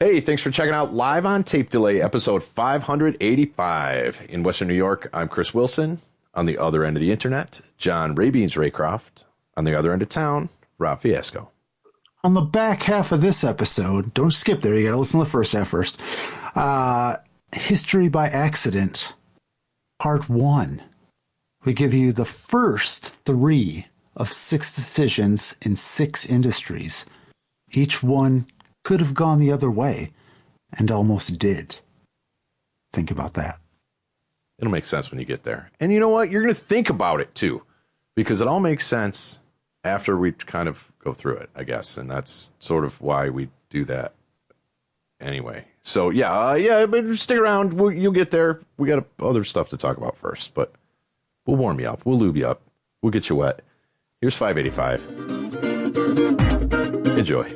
Hey, thanks for checking out Live on Tape Delay, episode 585. In Western New York, I'm Chris Wilson. On the other end of the internet, John Rabeans Raycroft. On the other end of town, Rob Fiasco. On the back half of this episode, don't skip there, you gotta listen to the first half first. History by Accident, Part 1. We give you the first 3 of 6 decisions in 6 industries. Each one could have gone the other way, and almost did. Think about that. It'll make sense when you get there. And you know what? You're going to think about it, too, because it all makes sense after we kind of go through it, I guess. And that's sort of why we do that anyway. So, but stick around. You'll get there. We got other stuff to talk about first, but we'll warm you up. We'll lube you up. We'll get you wet. Here's 585. Enjoy.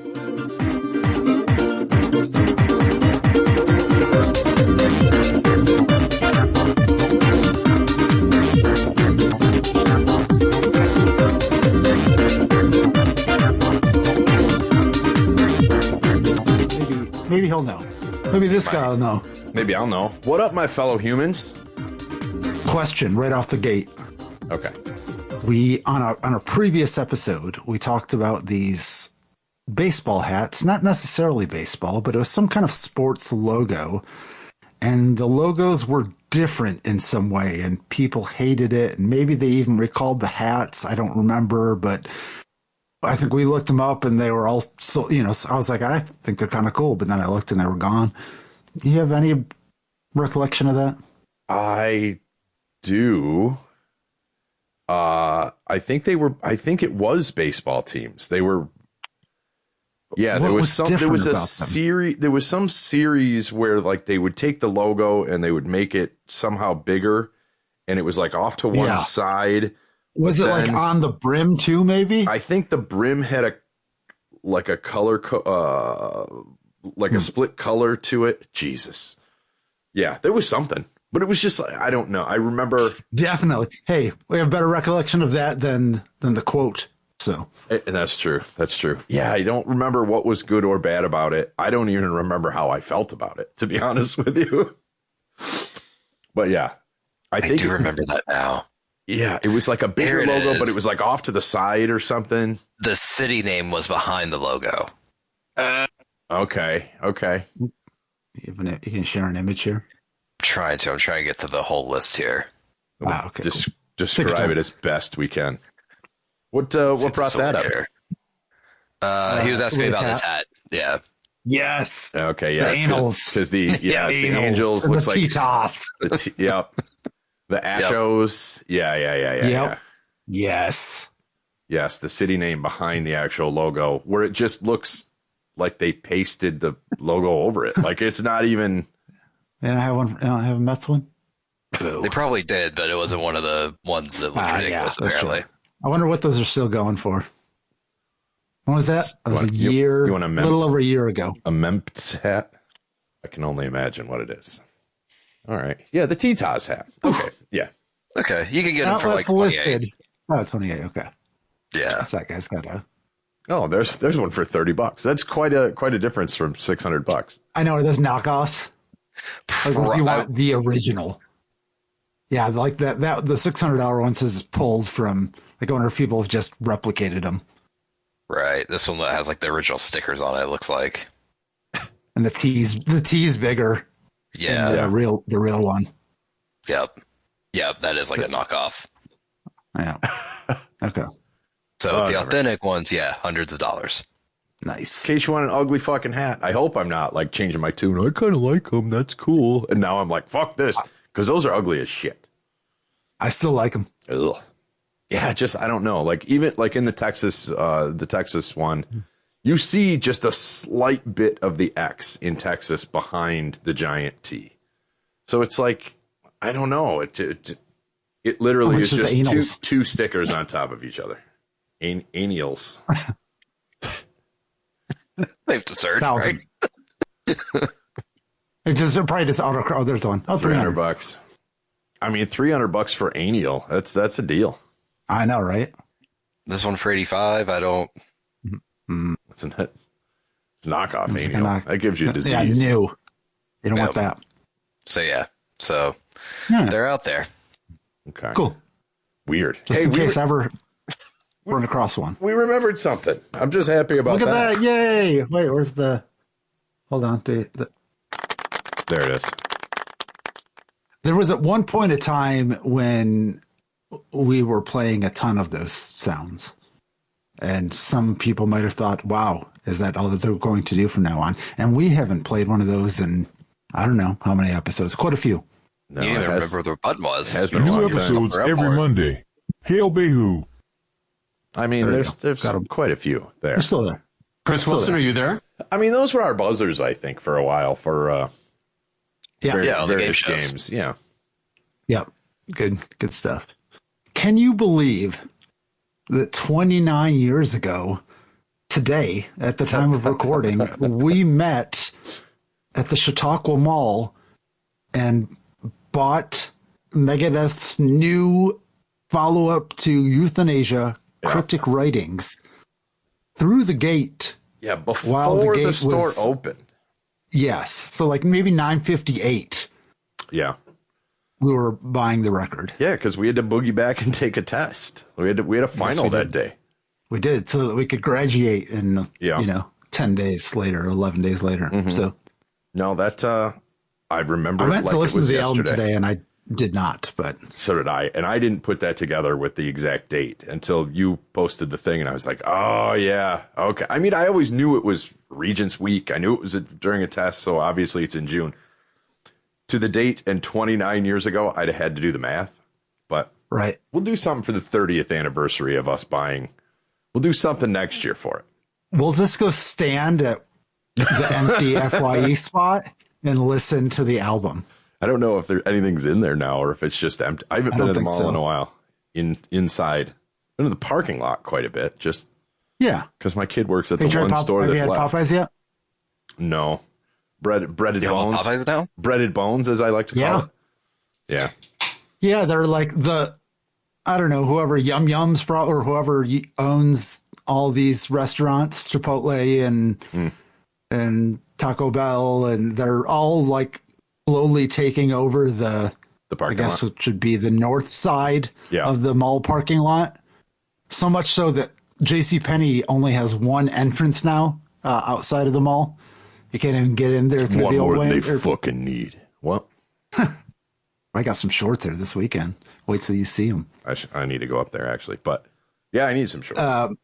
Maybe he'll know. Maybe this guy will know. Maybe I'll know. What up, my fellow humans? Question right off the gate. Okay. We on a previous episode, we talked about these baseball hats, not necessarily baseball, but it was some kind of sports logo. And the logos were different in some way, and people hated it. And maybe they even recalled the hats. I don't remember, but I think we looked them up and they were all so, I was like, I think they're kind of cool. But then I looked and they were gone. Do you have any recollection of that? I do. I think it was baseball teams. They were. Yeah, there was some series where like they would take the logo and they would make it somehow bigger, and it was like off to one side. Was it like on the brim too, maybe? I think the brim had a color, a split color to it. Jesus. Yeah, there was something, but it was just like, I don't know. I remember. Definitely. Hey, we have a better recollection of that than the quote. So. And that's true. That's true. Yeah, I don't remember what was good or bad about it. I don't even remember how I felt about it, to be honest with you. But yeah, I do remember that now. Yeah, it was like a bigger logo, but it was like off to the side or something. The city name was behind the logo. Okay. You can share an image here. I'm trying to get to the whole list here. Okay. Just describe it as best we can. What brought that up? He was asking me about this hat. Yeah. Yes. Okay. Yes. The angels. Because the angels looks like Cheetos. Yep. The Ashos. Yeah. Yep. Yes. Yes. The city name behind the actual logo, where it just looks like they pasted the logo over it. Like it's not even. They don't have one. They don't have a Mets one. Boo. They probably did, but it wasn't one of the ones that looked ridiculous. Apparently. I wonder what those are still going for. When was that? It was a little over a year ago. A Memphis hat? I can only imagine what it is. All right. Yeah, the Cheetos hat. Okay. Yeah. Okay. You can get them for like 28. Listed. Oh, 28. Okay. Yeah. So that guy's got a. Oh, there's one for $30. That's quite a difference from $600. I know. There's knockoffs. Like if you want the original. Yeah, like that the $600 ones is pulled from. Like I wonder if people have just replicated them. Right. This one that has like the original stickers on it looks like. And the T's bigger. Yeah. Than the real one. Yep. That is like a knockoff. Yeah. Okay. So the authentic ones, hundreds of dollars. Nice. In case you want an ugly fucking hat. I hope I'm not like changing my tune. I kind of like them. That's cool. And now I'm like, fuck this. Because those are ugly as shit. I still like them. Ugh. Yeah, just I don't know. Like even like in the Texas one, you see just a slight bit of the X in Texas behind the giant T. So it's like I don't know. It literally is just two stickers on top of each other. Annuals. They've deserved, right? It just probably just auto. Oh, there's one. Oh, $300. I mean, $300 for annual. That's a deal. I know, right? This one for $85. I don't. Isn't it? It's knockoff It's like anal. That gives you a disease. Yeah, new. You don't want that. So they're out there. Okay. Cool. Weird. Just in case I ever run across one. We remembered something. I'm just happy about that. Look that. at that. Yay. Wait, where's the... Hold on. There it is. There was at one point in time when we were playing a ton of those sounds. And some people might have thought, wow, is that all that they're going to do from now on? And we haven't played one of those in, I don't know how many episodes. Quite a few. No, you didn't remember what the button was. Has been new episodes every Monday. Hail Behu. I mean, there's quite a few there. They're still there. Chris Wilson, are you there? I mean, those were our buzzers, I think, for a while for various games. Yeah. Yeah. Good stuff. Can you believe that 29 years ago today, at the time of recording, we met at the Chautauqua Mall and bought Megadeth's new follow-up to Euthanasia, Cryptic Writings, through the gate. Yeah, before the store opened. Yes. So like maybe 9:58. Yeah. We were buying the record. Yeah, because we had to boogie back and take a test. We had a final that day. We did, so that we could graduate in 10 days later, 11 days later. Mm-hmm. So no, that I remember. I meant to listen to the album yesterday. today, and I did not. But so did I, and I didn't put that together with the exact date until you posted the thing, and I was like, oh yeah, okay. I mean, I always knew it was Regents Week. I knew it was during a test, so obviously it's in June. To the date, and 29 years ago, I'd have had to do the math. But we'll do something for the 30th anniversary of us buying. We'll do something next year for it. We'll just go stand at the empty FYE spot and listen to the album. I don't know if anything's in there now or if it's just empty. I haven't been to the mall in a while. Inside. Been to the parking lot quite a bit. Just because my kid works at the one store that's left. Have you had Popeyes yet? No. Breaded bones. Popeyes now? Breaded bones, as I like to call it. Yeah. Yeah, they're like I don't know, whoever Yum Yum's or whoever owns all these restaurants, Chipotle and Taco Bell, and they're all like slowly taking over the parking lot. Which would be the north side of the mall parking lot. So much so that JCPenney only has one entrance now outside of the mall. You can't even get in there through the old way. One more they fucking need. What? I got some shorts there this weekend. Wait till you see them. I need to go up there, actually. But, yeah, I need some shorts.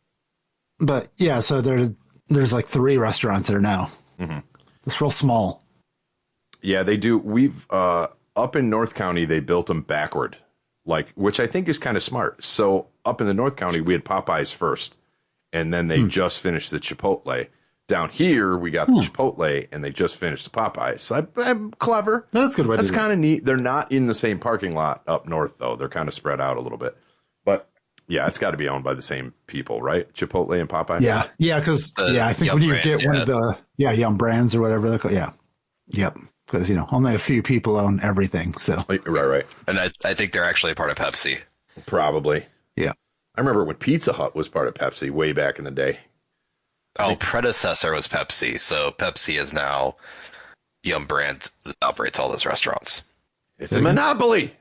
But, yeah, so there's like 3 restaurants there now. Mm-hmm. It's real small. Yeah, they do. We've, up in North County, they built them backward, which I think is kind of smart. So, up in the North County, we had Popeyes first, and then they just finished the Chipotle. Down here, we got the Chipotle, and they just finished the Popeyes. So I'm clever. That's a good way. That's kind of neat. They're not in the same parking lot up north, though. They're kind of spread out a little bit. But yeah, it's got to be owned by the same people, right? Chipotle and Popeye. Yeah, because I think when you get one of the Yum Brands or whatever they're called, yep. Because only a few people own everything. So right. And I think they're actually a part of Pepsi. Probably. Yeah. I remember when Pizza Hut was part of Pepsi way back in the day. Predecessor was Pepsi, so Pepsi is now Yum Brands that operates all those restaurants. It's a monopoly.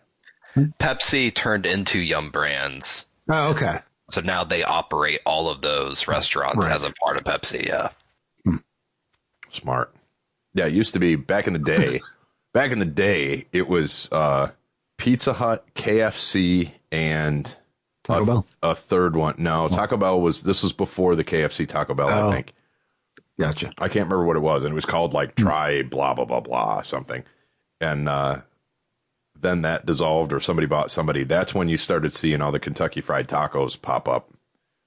Pepsi turned into Yum Brands. Oh, okay. So now they operate all of those restaurants as a part of Pepsi, yeah. Smart. Yeah, it used to be back in the day. Back in the day, it was Pizza Hut, KFC, and Taco Bell. A third one. No, Taco Bell was before the KFC Taco Bell, I think. Gotcha. I can't remember what it was. And it was called Try blah, blah, blah, blah, something. And then that dissolved or somebody bought somebody. That's when you started seeing all the Kentucky Fried Tacos pop up.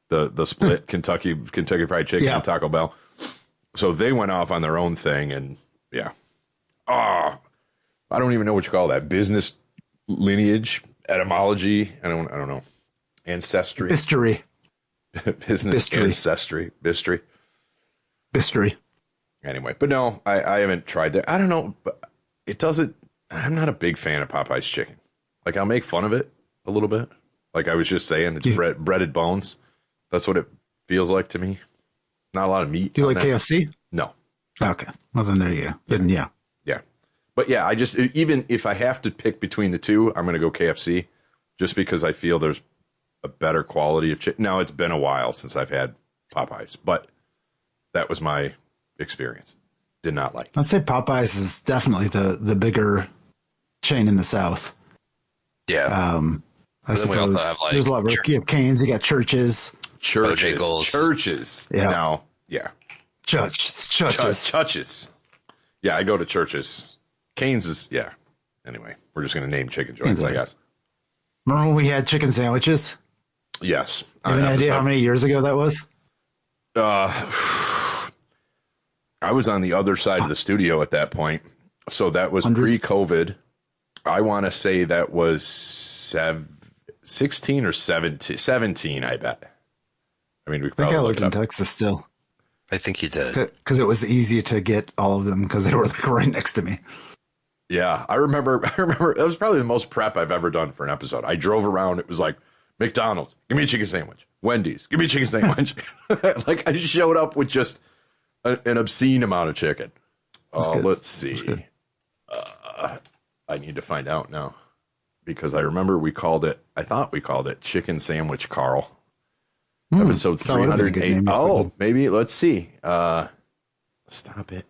The split Kentucky Fried Chicken and Taco Bell. So they went off on their own thing. And yeah. I don't even know what you call that. Business lineage, etymology. I don't know. Ancestry. Bistory. Business ancestry. Bistory. Anyway, but no, I haven't tried that. I don't know, but it doesn't. I'm not a big fan of Popeye's chicken. I'll make fun of it a little bit. Like I was just saying, it's breaded bones. That's what it feels like to me. Not a lot of meat. Do you like KFC? No. Okay. Well, then there you go. Then, yeah. Yeah. But yeah, even if I have to pick between the two, I'm going to go KFC just because I feel there's a better quality of chicken. Now, it's been a while since I've had Popeyes, but that was my experience. Did not like it. I'd say Popeyes is definitely the bigger chain in the South. Yeah. I suppose we also have, like, there's a lot of, you have Cane's, you got Churches. Churches. Yeah. Now, yeah. Churches. Yeah, I go to Churches. Cane's is, yeah. Anyway, we're just going to name chicken joints, I guess. Remember when we had chicken sandwiches? Yes. You have an idea how many years ago that was? I was on the other side of the studio at that point. So that was pre-COVID. I want to say that was 16 or 17, I bet. I mean, we think I lived in Texas still. I think you did. Because it was easy to get all of them because they were like right next to me. Yeah, I remember that was probably the most prep I've ever done for an episode. I drove around. It was like, McDonald's, give me a chicken sandwich. Wendy's, give me a chicken sandwich. Like, I just showed up with just an obscene amount of chicken. Let's see. I need to find out now because I remember I thought we called it Chicken Sandwich Carl. Episode 308. Oh, maybe. Let's see. Stop it.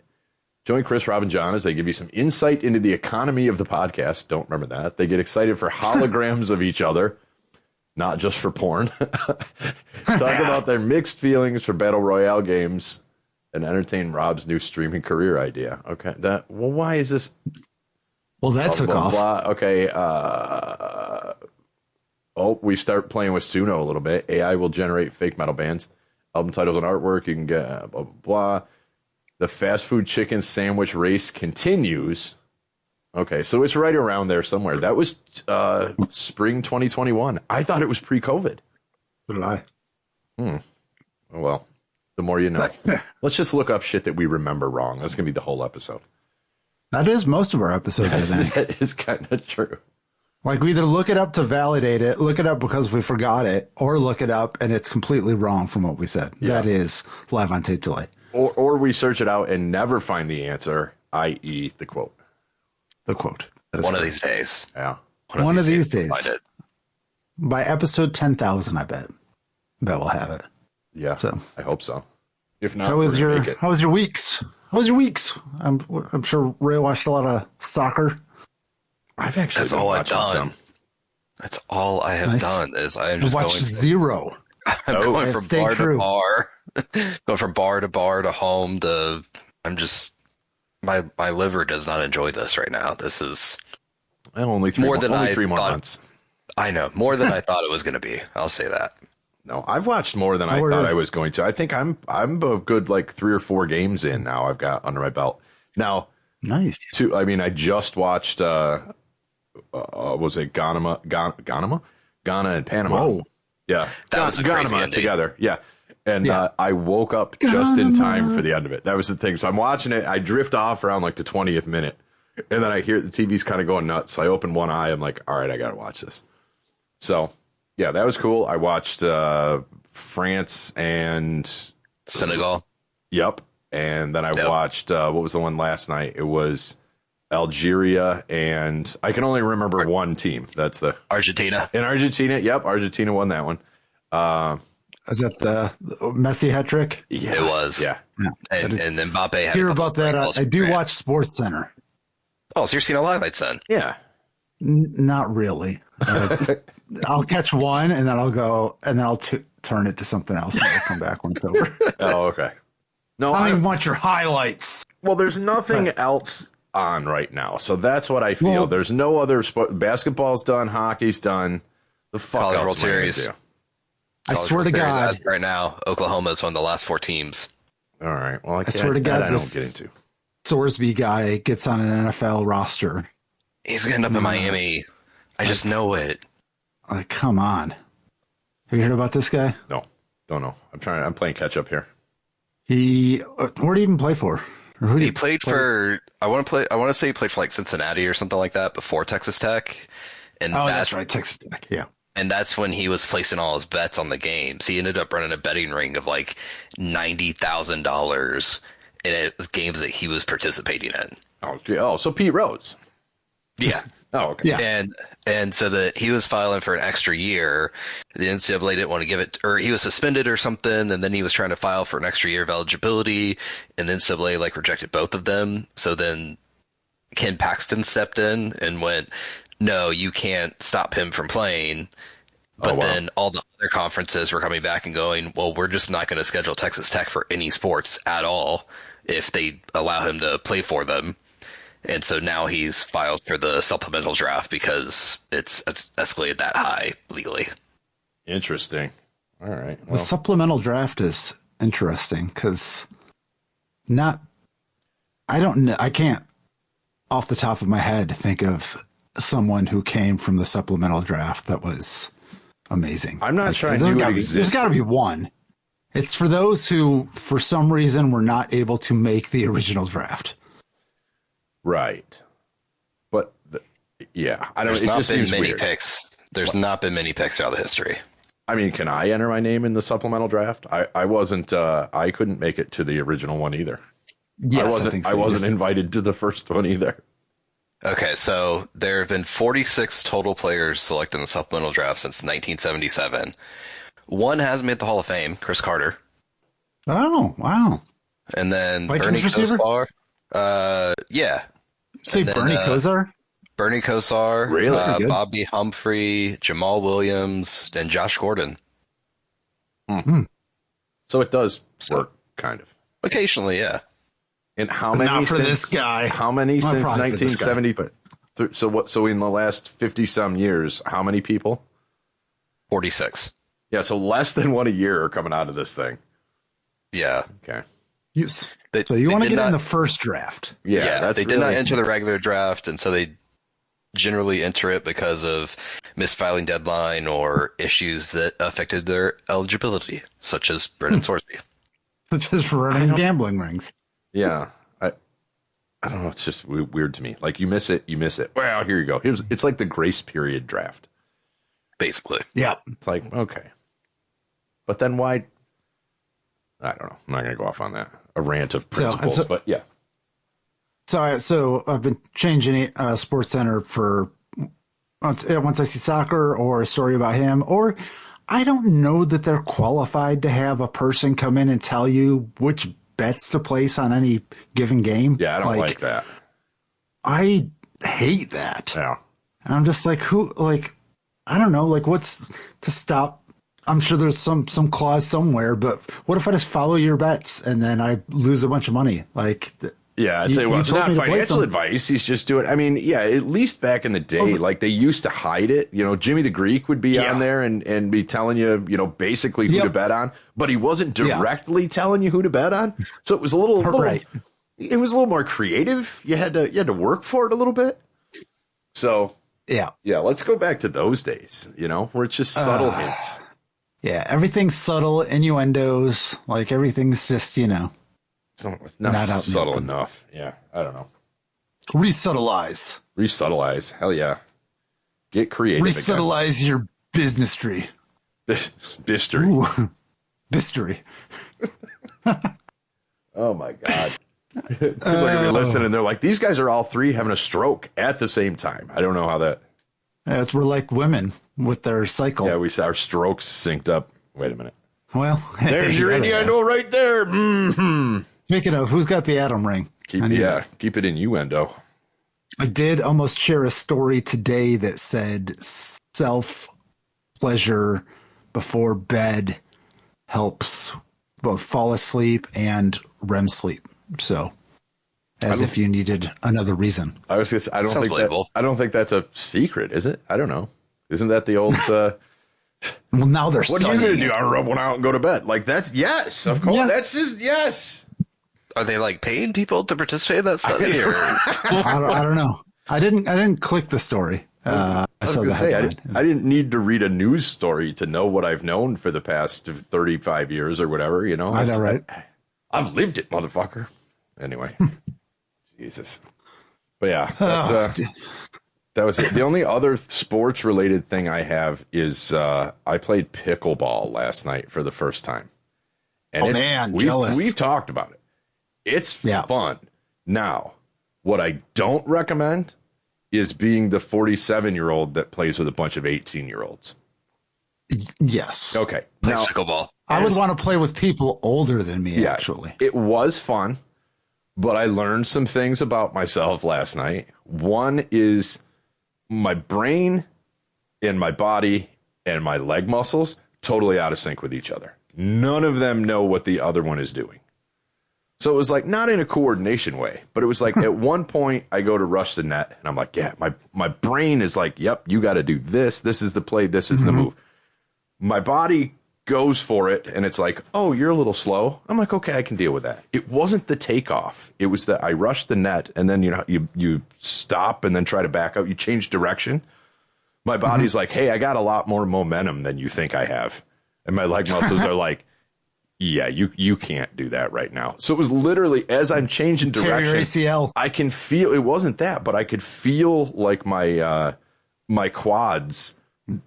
Join Chris, Rob, and John as they give you some insight into the economy of the podcast. Don't remember that. They get excited for holograms of each other, not just for porn. Talk about their mixed feelings for Battle Royale games and entertain Rob's new streaming career idea. Okay. Why is this? Well, that took off. Okay. We start playing with Suno a little bit. AI will generate fake metal bands, album titles, and artwork. You can get blah, blah, blah. The fast food chicken sandwich race continues. Okay, so it's right around there somewhere. That was spring 2021. I thought it was pre-COVID. So did I. Oh, well, the more you know. Let's just look up shit that we remember wrong. That's going to be the whole episode. That is most of our episodes, I think. That is kind of true. Like, we either look it up to validate it, look it up because we forgot it, or look it up and it's completely wrong from what we said. Yeah. That is live on tape delay. Or we search it out and never find the answer, i.e. the quote. The quote. One of these days. Yeah. One of these days. By episode 10,000, I bet. Bet we'll have it. Yeah. So I hope so. If not, how was your weeks? How was your weeks? I'm sure Ray watched a lot of soccer. I've actually That's all I've done. That's all I have done is I am just watched zero. I'm going from bar to bar, going from bar to bar to home to. I'm just my liver does not enjoy this right now. This is only 3 more months. I know more than I thought it was going to be. I'll say that. No, I've watched more than I thought I was going to. I think I'm a good 3 or 4 games in now. I've got under my belt now. Nice. I just watched. Was it Ghana and Panama? Whoa. Yeah, that was a crazy Ghana ending. Together. Yeah, and I woke up just in time for the end of it. That was the thing. So I'm watching it. I drift off around the 20th minute, and then I hear the TV's kind of going nuts. So I open one eye. I'm like, all right, I got to watch this. So yeah, that was cool. I watched France and Senegal. Yep, and then I watched what was the one last night? It was Algeria, and I can only remember one team. That's the Argentina. In Argentina, yep, Argentina won that one. Is that the Messi hat trick? Yeah, it was. Yeah. And Mbappe had hear about that. I do watch Sports Center. Oh, so you're seeing a highlights then? Yeah. Not really. I'll catch one, and then I'll go, and then I'll turn it to something else, and I'll come back when it's over. Oh, okay. No, I don't even want your highlights. Well, there's nothing else on right now, so that's what I feel. Well, there's no other sport. Basketball's done, hockey's done. The fuck College else World Series. I swear to God, right now Oklahoma is one of the last 4 teams. All right. Well, I swear to God, I don't get into. Sorsby guy gets on an NFL roster. He's gonna end up in Miami. I just know it. Like, come on. Have you heard about this guy? No, don't know. I'm playing catch up here. Where did he even play for? Or who he played for? I want to say he played for Cincinnati or something like that before Texas Tech. And that's right, Texas Tech. Yeah. And that's when he was placing all his bets on the games. He ended up running a betting ring of $90,000, and it was games that he was participating in. Oh, so Pete Rose. Yeah. Oh, okay. Yeah. And so that he was filing for an extra year. The NCAA didn't want to give it, or he was suspended or something, and then he was trying to file for an extra year of eligibility, and the NCAA like rejected both of them. So then Ken Paxton stepped in and went, "No, you can't stop him from playing." But then all the other conferences were coming back and going, "Well, we're just not going to schedule Texas Tech for any sports at all if they allow him to play for them." And so now he's filed for the supplemental draft because it's escalated that high legally. Interesting. All right. Well, the supplemental draft is interesting because I can't off the top of my head think of someone who came from the supplemental draft that was amazing. I'm not sure I knew it existed. There's got to be one. It's for those who, for some reason, were not able to make the original draft. Right. But, yeah. I don't know. There's not been many picks. There's not been many picks out of the history. I mean, can I enter my name in the supplemental draft? I wasn't, I couldn't make it to the original one either. Yes, I wasn't invited to the first one either. Okay, so there have been 46 total players selected in the supplemental draft since 1977. One has made the Hall of Fame, Chris Carter. Oh, wow. And then Bernie Kosar? Yeah. Say Bernie Kosar? Bernie Kosar, really? Bobby Humphrey, Jamal Williams, and Josh Gordon. So it does work, kind of. Occasionally, yeah. And how many? Not for this guy. How many since 1970? So what? So in the last 50 some years, how many people? 46. Yeah, so less than one a year are coming out of this thing. Yeah. Okay. Yes. So you want to get in the first draft? Yeah, they did not enter the regular draft, and so they generally enter it because of misfiling deadline or issues that affected their eligibility, such as Brendan Sorsby. Such as running gambling rings. Yeah. I don't know. It's just weird to me. Like, you miss it, you miss it. Well, here you go. It's like the grace period draft. Basically. Yeah. It's like, okay. But then why? I don't know. I'm not going to go off on that. A rant of principles, but yeah. So I've been changing Sports Center for once I see soccer or a story about him, or I don't know that they're qualified to have a person come in and tell you which bets to place on any given game. Yeah, I don't like that. I hate that. Yeah. And I'm just like, I don't know, like what's to stop. I'm sure there's some clause somewhere, but what if I just follow your bets and then I lose a bunch of money? Like, yeah, I'd say, well, it's not financial advice. He's just doing, I mean, yeah, at least back in the day, like they used to hide it. You know, Jimmy the Greek would be on there and be telling you, you know, basically who to bet on, but he wasn't directly telling you who to bet on. So it was a little it was a little more creative. You had to work for it a little bit. So yeah, let's go back to those days, you know, where it's just subtle hints. Yeah, everything's subtle, innuendos, like everything's just, you know. It's not subtle enough. Yeah, I don't know. Resubtleize. Hell yeah. Get creative. Resubtleize your businessry. Bistory. Ooh. Bistory. Oh my God. People are going to be listening. They're like, these guys are all three having a stroke at the same time. I don't know how that. We're like women with their cycle. Yeah, our strokes synced up. Wait a minute. Well, there's your innuendo right there. Mm-hmm. Speaking of, who's got the Adam ring? Keep it innuendo. I did almost share a story today that said self-pleasure before bed helps both fall asleep and REM sleep. So, if you needed another reason. I was gonna say, I don't think that's a secret, is it? I don't know. Isn't that the old? Well, now they're. What are you going to do? I rub one out and go to bed. Like that's yes, of course. Yeah. That's just yes. Are they like paying people to participate in that study? I don't know. I didn't click the story. I didn't need to read a news story to know what I've known for the past 35 years or whatever. You know, I know, right? I've lived it, motherfucker. Anyway, Jesus. But yeah, that's, that was it. The only other sports related thing I have is I played pickleball last night for the first time. And jealous. We've talked about it. It's fun. Now, what I don't recommend is being the 47-year-old that plays with a bunch of 18-year-olds. Yes. Okay. Plays pickleball. I would want to play with people older than me, actually. It was fun, but I learned some things about myself last night. One is my brain and my body and my leg muscles totally out of sync with each other. None of them know what the other one is doing. So it was like, not in a coordination way, but it was like at one point I go to rush the net and I'm like, yeah, my brain is like, yep, you got to do this. This is the play. This is the move. My body goes for it and it's like, oh, you're a little slow. I'm like, okay, I can deal with that. It wasn't the takeoff. It was that I rushed the net and then, you stop and then try to back out. You change direction. My body's like, hey, I got a lot more momentum than you think I have. And my leg muscles are like, yeah, you can't do that right now. So it was literally as I'm changing direction, ACL. I can feel it wasn't that, but I could feel like my quads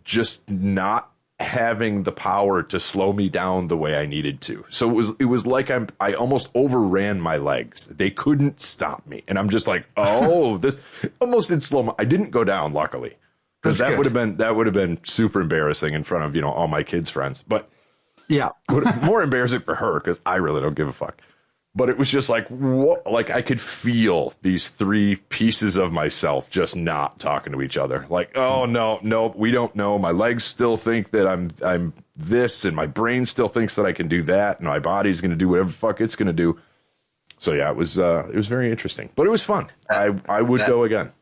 just not having the power to slow me down the way I needed to. So it was like I almost overran my legs. They couldn't stop me. And I'm just like, oh, this almost in slow mo. I didn't go down, luckily. Because that would have been super embarrassing in front of, all my kids' friends. But yeah, more embarrassing for her because I really don't give a fuck. But it was just like, what? Like I could feel these three pieces of myself just not talking to each other. Like, oh no, we don't know. My legs still think that I'm this, and my brain still thinks that I can do that, and my body's going to do whatever the fuck it's going to do. So yeah, it was very interesting, but it was fun. I would go again.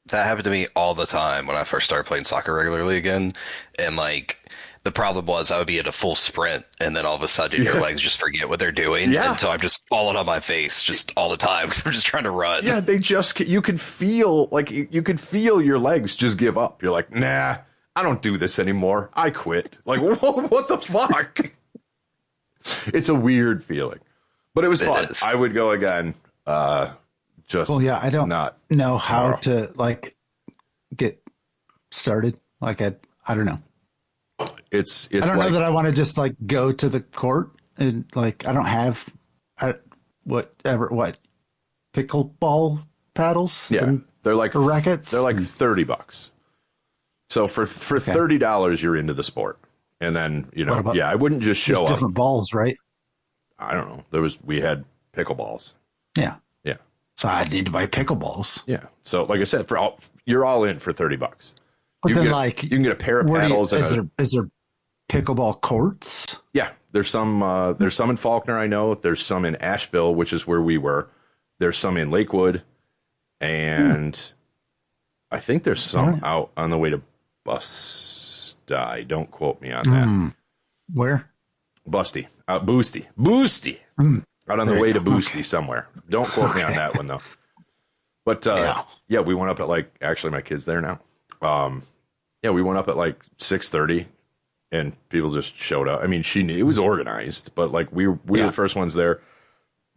That happened to me all the time when I first started playing soccer regularly again. And like the problem was I would be at a full sprint and then all of a sudden your legs just forget what they're doing. Yeah. And so I'm just falling on my face just all the time because I'm just trying to run. Yeah, you could feel your legs just give up. You're like, nah, I don't do this anymore. I quit. Like, what the fuck? It's a weird feeling, but it was fun. I would go again. I don't know how to like get started. Like I don't know. It's I don't know that I want to just like go to the court and like I don't have what pickleball paddles. Yeah, they're like rackets. They're like $30. So for $30 you're into the sport, and then I wouldn't just show up. Different balls, right? I don't know. We had pickleballs. Yeah. Yeah. So I need to buy pickleballs. Yeah. So like I said, you're all in for $30. But you can get a pair of paddles. Is there pickleball courts? Yeah, there's some in Faulkner. I know there's some in Asheville, which is where we were. There's some in Lakewood, and I think there's some out on the way to Busty. Don't quote me on that. Where? Boosty. Out on the way to Boosty somewhere. Don't quote me on that one though. But yeah, we went up at actually my kid's there now. We went up at 6:30 and people just showed up. I mean, it was organized, but we were the first ones there.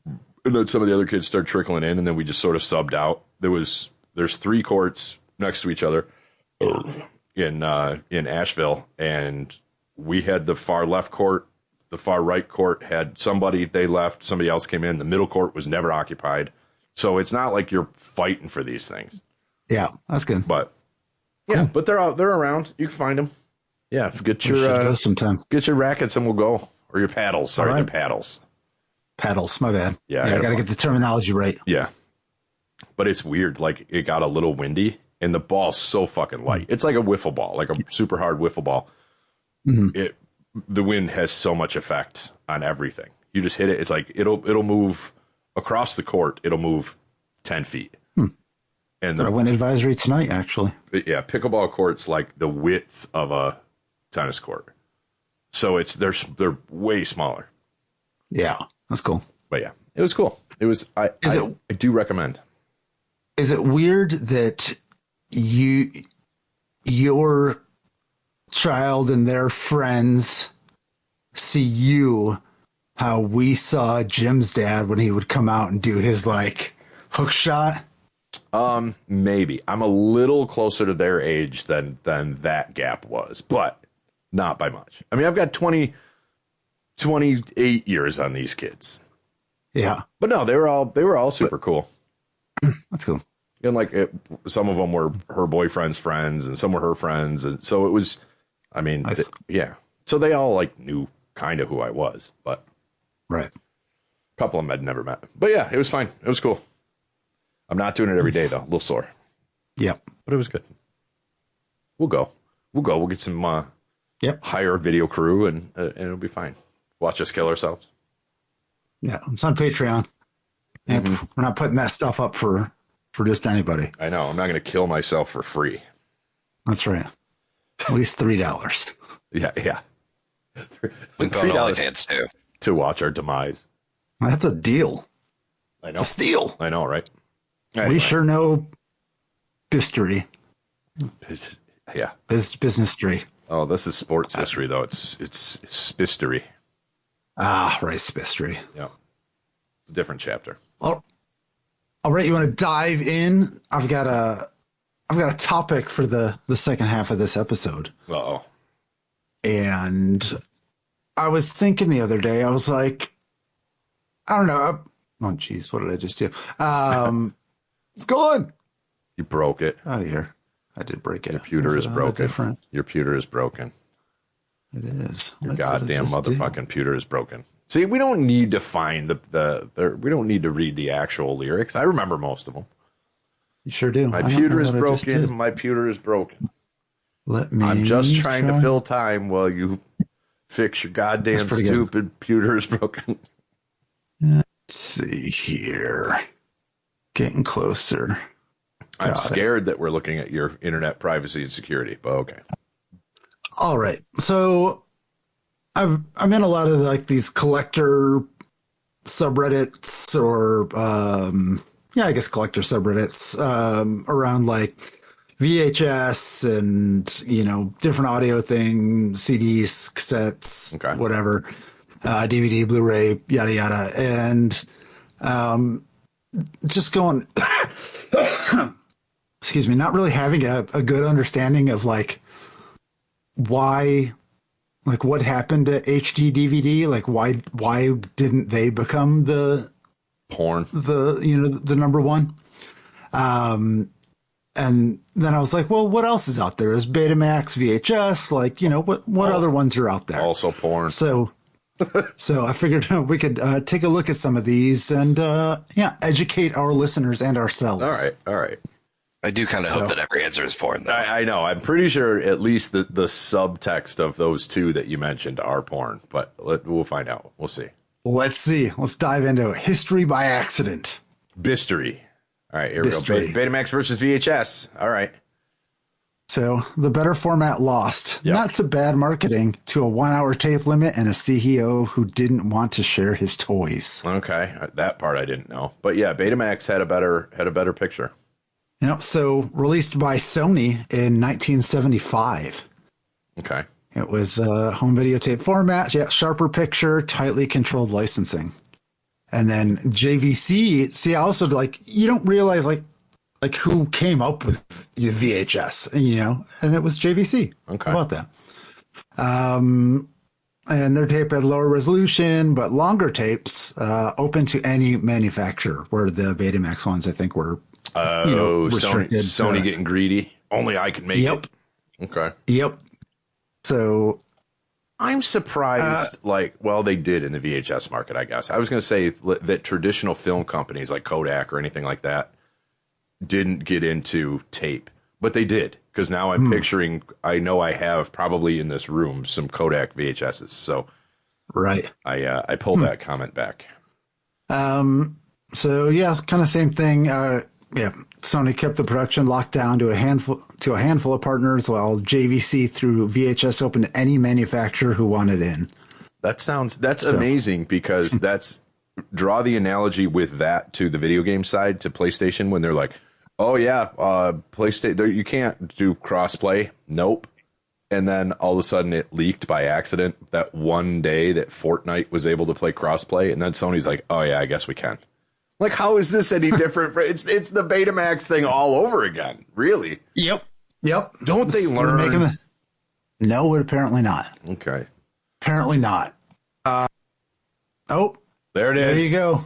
And then some of the other kids started trickling in, and then we just sort of subbed out. There's 3 courts next to each other in Asheville, and we had the far left court. The far right court had somebody, they left, somebody else came in. The middle court was never occupied. So it's not like you're fighting for these things. Yeah, that's good. But but they're around. You can find them. Yeah, get your rackets and we'll go. Or your paddles. Sorry, the paddles. Paddles, my bad. Yeah, I got to get the terminology right. Yeah. But it's weird. It got a little windy and the ball's so fucking light. It's like a wiffle ball, like a super hard wiffle ball. Mm-hmm. The wind has so much effect on everything. You just hit it. It's like it'll move across the court. It'll move 10 feet. And the wind advisory tonight, actually. Yeah, pickleball court's like the width of a tennis court. So they're way smaller. Yeah, that's cool. But yeah, it was cool. It was. I do recommend. Is it weird that your child and their friends see you how we saw Jim's dad when he would come out and do his hook shot? Maybe. I'm a little closer to their age than that gap was, but not by much. I mean, I've got 28 years on these kids. Yeah. But no, they were all super cool. That's cool. And like some of them were her boyfriend's friends and some were her friends. And so it was, I mean, Nice. yeah. So they all like knew kind of who I was, but Right. a couple of them I'd never met. But yeah, it was fine. It was cool. I'm not doing it every day though. A little sore, Yep. but it was good. We'll go. We'll get some Yep. hire a video crew and it'll be fine. Watch us kill ourselves. Yeah. It's on Patreon. And we're not putting that stuff up for just anybody. I know. I'm not going to kill myself for free. That's right. At least $3. Yeah. We can go on OnlyFans too. To watch our demise. That's a deal. I know. It's a steal. I know, right? We Anyway. sure know Bistory. Yeah. Business tree. Oh, this is sports history, though. It's Bistory. Ah, right, Bistory. Yeah. It's a different chapter. All right, you want to dive in? I've got a topic for the second half of this episode. Uh-oh. And I was thinking the other day, I was like, I don't know. Oh, geez, what did I just do? It's gone. You broke it. Out of here. I did break it. Your pewter is broken. Different. Your pewter is broken. It is. Your What did I goddamn just do? motherfucking pewter is broken. See, we don't need to find we don't need to read the actual lyrics. I remember most of them. You sure do. My I don't pewter know is what I just broken. did. My pewter is broken. Let me. I'm just trying to try. fill time while you fix your goddamn pretty good. stupid pewter is broken. Let's see here. Getting closer. I'm Got it. scared that we're looking at your internet privacy and security, but okay. All right. So I'm in a lot of like these collector subreddits or I guess collector subreddits around like VHS and, you know, different audio things, CDs, cassettes, Okay. whatever, DVD, Blu-ray, yada, yada. And just going, excuse me, not really having a good understanding of like why, like what happened to HD DVD? Like why didn't they become the Porn. the number one? And then I was like, well, what else is out there? There's Betamax, VHS, like, you know, what other ones are out there? Also porn. So I figured we could take a look at some of these and educate our listeners and ourselves. All right. I do kind of hope that every answer is porn, though. I know. I'm pretty sure at least the subtext of those two that you mentioned are porn, but we'll find out. We'll see. Let's see. Let's dive into it. History by accident. Bistory. All right, here Bistory. we go. Betamax versus VHS. All right. So the better format lost. Yep. Not to bad marketing, to a 1 hour tape limit and a CEO who didn't want to share his toys. Okay, that part I didn't know, but yeah, Betamax had a better picture. You know, so released by Sony in 1975. Okay. It was home videotape format, sharper picture, tightly controlled licensing. And then JVC, see, also like you don't realize like who came up with the VHS, you know, and it was JVC. Okay. How about that? And their tape had lower resolution, but longer tapes, open to any manufacturer, where the Betamax ones, I think, were, restricted. Sony getting greedy. Only I could make it. Okay. Yep. So I'm surprised, they did in the VHS market, I guess. I was going to say that traditional film companies like Kodak or anything like that didn't get into tape, but they did. Because now I'm picturing, I know I have probably in this room some Kodak VHSs. So right. I pulled that comment back. So yeah, it's kind of same thing. Sony kept the production locked down to a handful of partners, while JVC threw VHS open to any manufacturer who wanted in. That's amazing, because draw the analogy with that to the video game side, to PlayStation, when they're like, oh yeah, PlayStation, you can't do crossplay. Nope. And then all of a sudden it leaked by accident that one day that Fortnite was able to play crossplay, and then Sony's like, oh yeah, I guess we can. Like, how is this any different? It's the Betamax thing all over again. Really? Yep. Don't they learn? No, apparently not. Okay. Apparently not. There it is. There you go.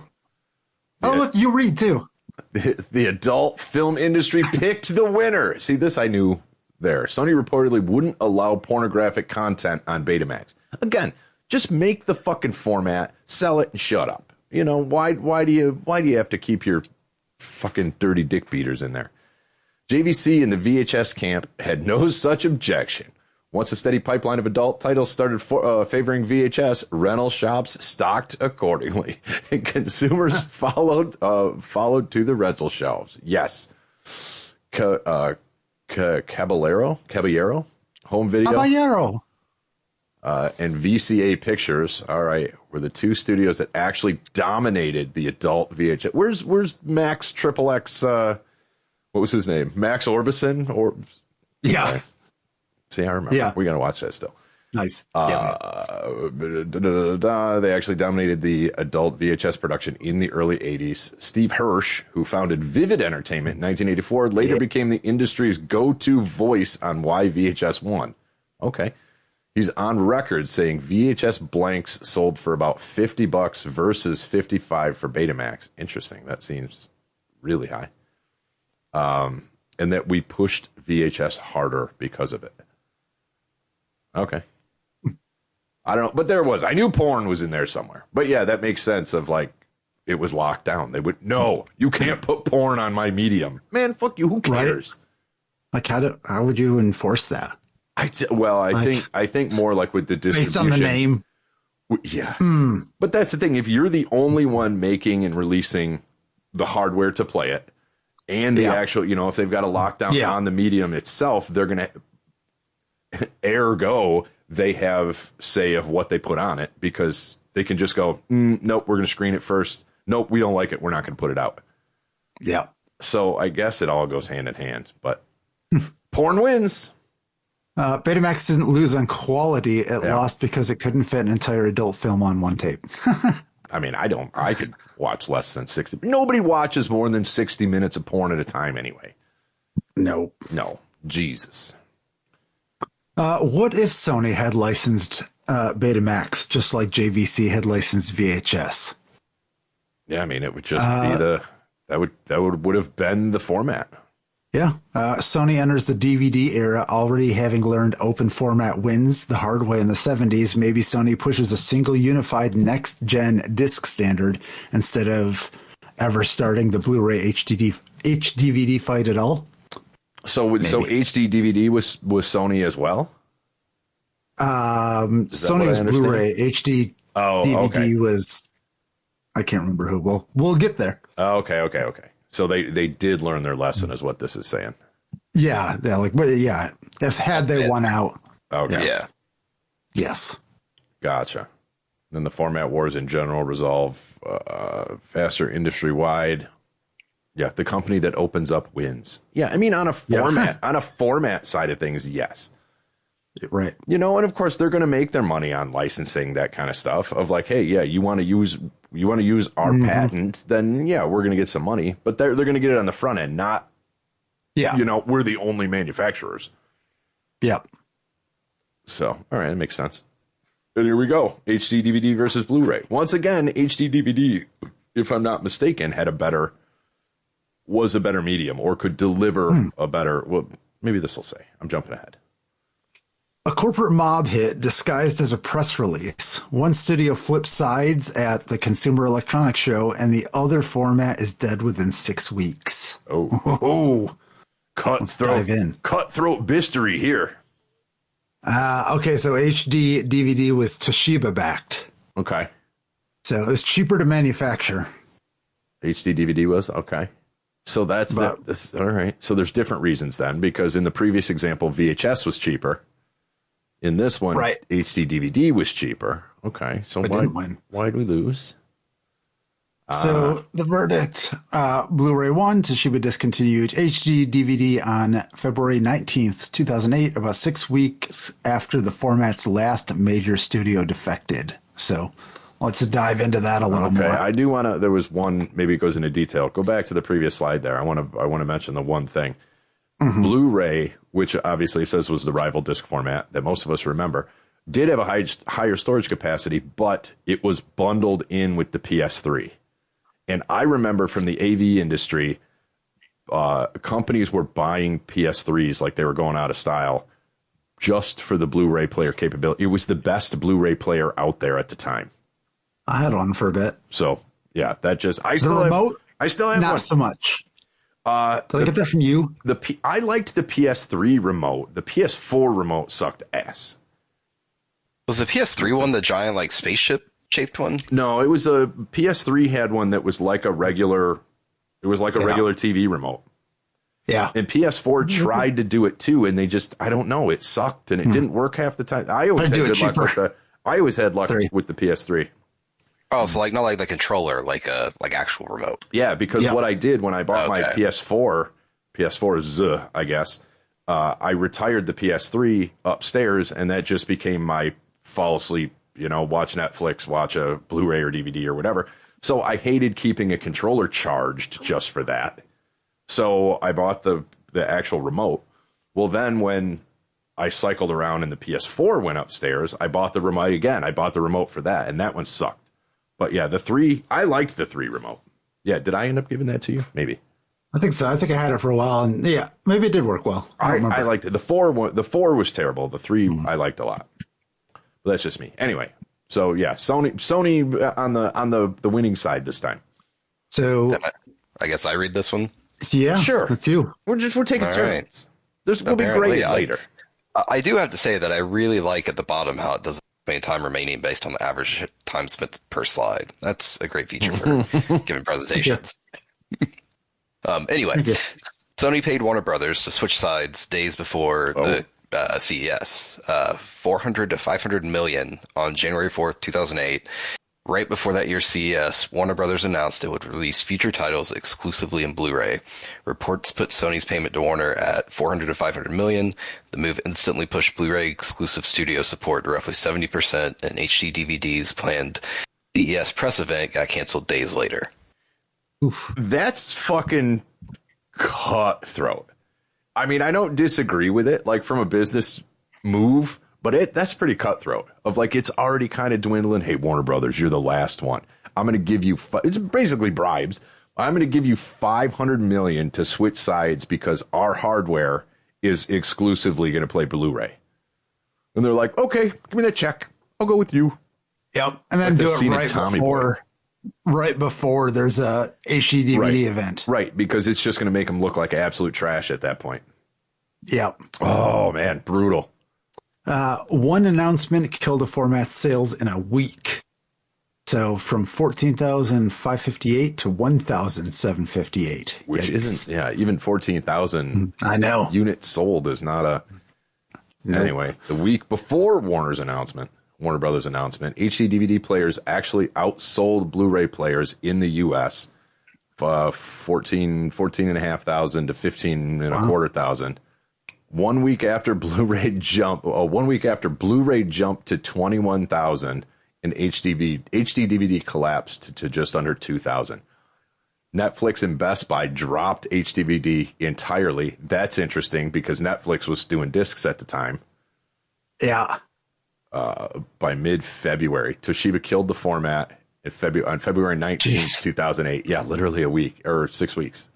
Oh, look, you read too. The adult film industry picked the winner. See, this I knew there. Sony reportedly wouldn't allow pornographic content on Betamax. Again, just make the fucking format, sell it, and shut up. You know, why do you have to keep your fucking dirty dick beaters in there? JVC and the VHS camp had no such objection. Once a steady pipeline of adult titles started favoring VHS, rental shops stocked accordingly, and consumers followed to the rental shelves. Yes, Caballero, Home Video, Caballero, and VCA Pictures. All right, were the two studios that actually dominated the adult VHS. Where's Max XXX? What was his name? Max Orbison? Or yeah. Okay. See, I remember. Yeah. We're going to watch that still. Nice. They actually dominated the adult VHS production in the early 80s. Steve Hirsch, who founded Vivid Entertainment in 1984, later became the industry's go-to voice on why VHS won. Okay. He's on record saying VHS blanks sold for about $50 versus $55 for Betamax. Interesting. That seems really high. And that we pushed VHS harder because of it. Okay. I don't know, but there was. I knew porn was in there somewhere. But yeah, that makes sense of like, it was locked down. They would, no, you can't put porn on my medium. Man, fuck you, who cares? Like, how would you enforce that? I think more like with the distribution. Based on the name. Yeah. But that's the thing. If you're the only one making and releasing the hardware to play it, and the actual, you know, if they've got a lockdown on the medium itself, they're going to, ergo, they have say of what they put on it, because they can just go, nope, we're going to screen it first. Nope, we don't like it. We're not going to put it out. Yeah. So I guess it all goes hand in hand, but porn wins. Betamax didn't lose on quality. It lost because it couldn't fit an entire adult film on one tape. I mean, I could watch less than 60. Nobody watches more than 60 minutes of porn at a time anyway. No. Jesus. What if Sony had licensed Betamax just like JVC had licensed VHS? Yeah, I mean, it would just be that would have been the format. Yeah. Sony enters the DVD era already having learned open format wins the hard way in the 70s. Maybe Sony pushes a single unified next-gen disc standard instead of ever starting the Blu-ray HDVD fight at all. So HD DVD was Sony as well? Sony was Blu-ray. HD DVD was, I can't remember who. We'll get there. Okay. So they did learn their lesson, is what this is saying. Yeah, if they won out. Okay. Yeah. Yes. Gotcha. Then the format wars in general resolve faster industry-wide. Yeah, the company that opens up wins. Yeah, I mean, on a format side of things, yes. Right. You know, and of course they're going to make their money on licensing that kind of stuff of like, hey, yeah, you want to use our patent, then yeah, we're going to get some money, but they're going to get it on the front end, not, you know, we're the only manufacturers. Yep. So, all right, that makes sense. And here we go. HD DVD versus Blu-ray. Once again, HD DVD, if I'm not mistaken, was a better medium or could deliver a better, well, maybe this will say, I'm jumping ahead. A corporate mob hit disguised as a press release. One studio flipped sides at the Consumer Electronics Show, and the other format is dead within 6 weeks. Oh. Let's dive in. Cutthroat Bistory here. Okay, so HD DVD was Toshiba backed. Okay. So it was cheaper to manufacture. HD DVD was? Okay. So that's all right. So there's different reasons then, because in the previous example, VHS was cheaper. In this one, HD DVD was cheaper. Okay, so why did we lose? So the verdict, Blu-ray won, Toshiba discontinued HD DVD on February 19th, 2008, about 6 weeks after the format's last major studio defected. So let's dive into that a little more. I do want to, there was one, maybe it goes into detail. Go back to the previous slide there. I want to mention the one thing. Blu-ray, which obviously says was the rival disc format that most of us remember, did have a higher storage capacity, but it was bundled in with the PS3. And I remember from the AV industry, companies were buying PS3s like they were going out of style just for the Blu-ray player capability. It was the best Blu-ray player out there at the time. I had one for a bit. So yeah, that just I The still remote, have not one. so much. Did I get that from you? I liked the PS3 remote. The PS4 remote sucked ass. Was the PS3 one the giant like spaceship shaped one? No, it was a PS3 had one that was like a regular. It was like a regular TV remote. Yeah. And PS4 tried to do it too, and they just I don't know. It sucked and it didn't work half the time. I always had good luck with the. I always had luck with the PS3. Oh, so like not like the controller, like a actual remote. Yeah, because what I did when I bought my PS4, I guess, I retired the PS3 upstairs, and that just became my fall asleep, watch Netflix, watch a Blu-ray or DVD or whatever. So I hated keeping a controller charged just for that. So I bought the actual remote. Well, then when I cycled around and the PS4 went upstairs, I bought the remote again. I bought the remote for that, and that one sucked. But yeah, I liked the 3 remote. Yeah, did I end up giving that to you? Maybe. I think so. I think I had it for a while, and yeah, maybe it did work well. I liked it. The 4 was terrible. The 3 I liked a lot. But that's just me. Anyway, so yeah, Sony on the winning side this time. So I guess I read this one. Yeah, sure. It's you. We're taking All turns. We'll be great later. I do have to say that I really like at the bottom how it does time remaining based on the average time spent per slide. That's a great feature for giving presentations. Anyway, Sony paid Warner Brothers to switch sides days before the CES, 400 to 500 million on January 4th, 2008. Right before that year's CES, Warner Brothers announced it would release future titles exclusively in Blu-ray. Reports put Sony's payment to Warner at 400 to 500 million. The move instantly pushed Blu-ray exclusive studio support to roughly 70%, and HD DVD's planned CES press event got canceled days later. Oof. That's fucking cutthroat. I mean, I don't disagree with it, like from a business move. But that's pretty cutthroat of like, it's already kind of dwindling. Hey, Warner Brothers, you're the last one. I'm going to give you, it's basically bribes. I'm going to give you 500 million to switch sides because our hardware is exclusively going to play Blu-ray. And they're like, okay, give me that check. I'll go with you. Yep. And then do it right before there's a HD DVD event. Right. Because it's just going to make them look like absolute trash at that point. Yep. Oh man, brutal. One announcement killed a format's sales in a week. So from 14,558 to 1,758. Which isn't, even 14,000 I know. units sold is not a... Nope. Anyway, the week before Warner Brothers announcement, HD DVD players actually outsold Blu-ray players in the U.S. 14,500 to 15,250. 1 week after Blu-ray jumped to 21,000, and HD DVD collapsed to just under 2,000. Netflix and Best Buy dropped HDVD entirely. That's interesting because Netflix was doing discs at the time. Yeah. By mid-February, Toshiba killed the format on February 19th, 2008. Yeah, literally a week or 6 weeks.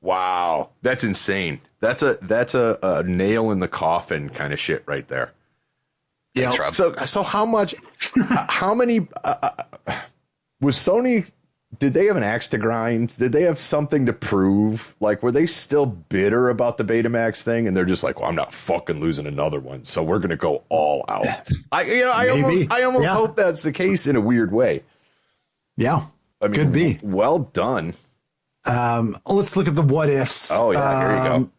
Wow, that's insane. That's a nail in the coffin kind of shit right there. Yeah. So how much? How many? Was Sony? Did they have an axe to grind? Did they have something to prove? Like, were they still bitter about the Betamax thing? And they're just like, well, I'm not fucking losing another one, so we're gonna go all out. I almost hope that's the case in a weird way. Yeah, I mean, could be. Well done. Let's look at the what ifs. Oh yeah, here you go.